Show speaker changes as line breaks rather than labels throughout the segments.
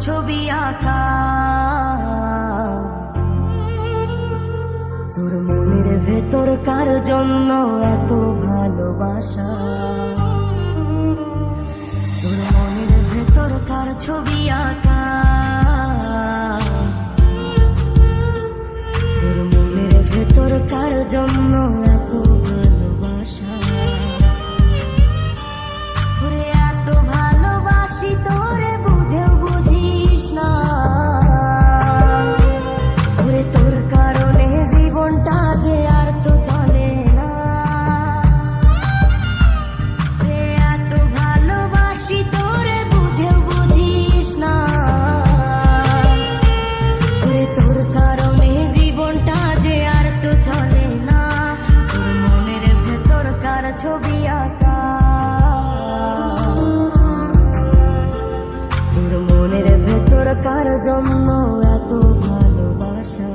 ছবি আঁকা, তোর মনের ভেতর কার জন্য এত ভালোবাসা, তোর মনের ভেতর কার ছবি আঁকা, তোর মনের ভেতর কার জন্য এত ভালোবাসা, তোরে এত ভালোবাসি তোরে বুঝেও বুঝিস না, ওরে তোর কারণে জীবনটা যে আর তো চলে না, ওরে এত ভালোবাসি তোরে বুঝেও বুঝিস না, ওরে তোর কারণে জীবনটা যে আর তো চলে না, তোর মনের ভেতর কার ছবি আঁকা, তোর মনের ভেতর কার জন্য এত ভালোবাসা।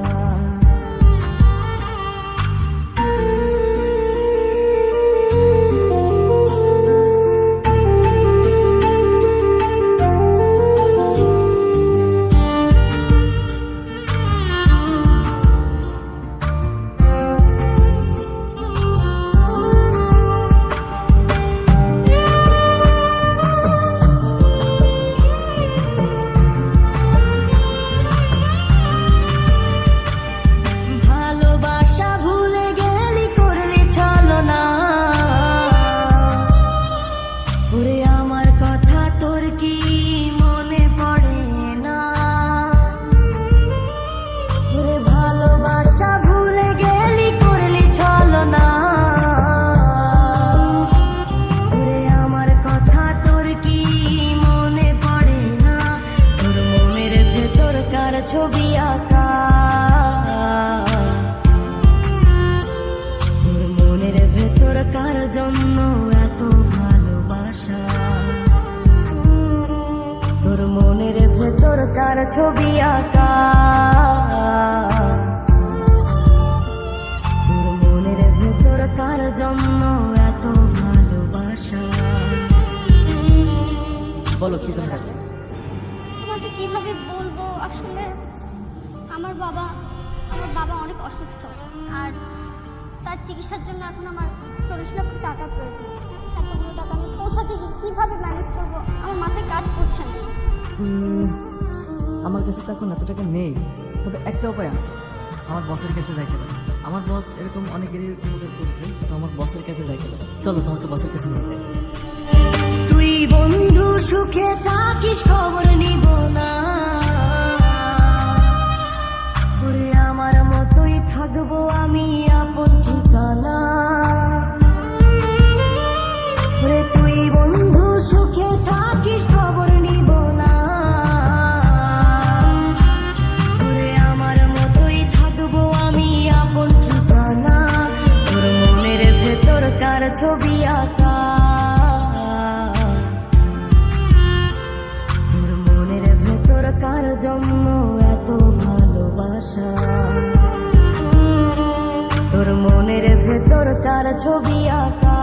ভালোবাসা ভুলে গেলি করলি ছলনা, ওরে আমার কথা তোর কি মনে পড়ে না, ওরে ভালোবাসা ভুলে গেলি করলি ছলনা, ওরে আমার কথা তোর কি মনে পড়ে না, তোর মনের ভেতর কার ছবি আঁকা, তোর মনের ভেতর কার জন্য এত ভালোবাসা, তোর মনের ভেতর কার ছবি আঁকা, তোর মনের ভেতর কার জন্য এত ভালোবাসা।
বলো কি তোমার কাছে?
তোমাকে কিভাবে বলবো, আসলে আমার বাবা অনেক অসুস্থ, আর তার চিকিৎসার জন্য এখন আমার 40 লক্ষ টাকা প্রয়োজন। এতগুলো টাকা আমি কোথা থেকে কিভাবে ম্যানেজ করবো, আমার মাথায় কাজ করছে না।
আমার কাছে তো এখন এত টাকা নেই, তবে একটা উপায় আছে, আমার বসের কাছে যাইতে পারে। আমার বস এরকম অনেকেরই করেছে, তো আমার বসের কাছে যাইতে পারে। চলো তোমাকে বসের কাছে নিয়ে যাই।
তুই বন্ধু সুখে থাকিস খবর নিব না, ওরে আমার মতোই থাকবো আমি আপন ঠিকানা, ওরে তুই বন্ধু সুখে থাকিস খবর নিব না, ওরে আমার মতোই থাকবো আমি আপন ঠিকানা, তোর মনের ভেতর কার ছবি আঁকা, তোর মনের ভেতর কার জন্য এত ভালোবাসা, তোর মনের ভেতর কার ছবি আঁকা,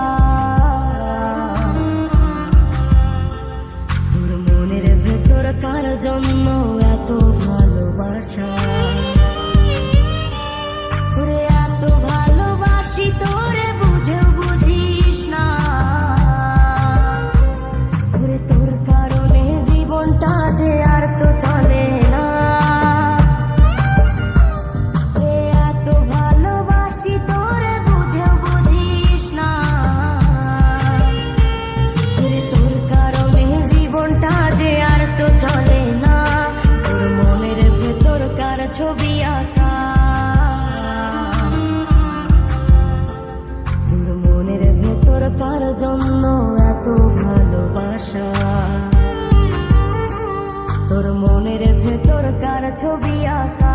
তোর মনের ভেতর কার জন্য এত ভালোবাসা, তোরে এত ভালোবাসি তোরে বুঝেও বুঝিস না, ওরে তোর কারণে জীবনটা যে আর তো চলে না, ওরে এত ভালোবাসি তোরে বুঝেও বুঝিস না, ওরে তোর কারণে জীবনটা যে আর তো চলে না, তোর মনের ভেতর কার ছবি আঁকা, তোর মনের ভেতর কার জন্য এত ভালোবাসা, তোর মনের ভেতর কার ছবি আঁকা।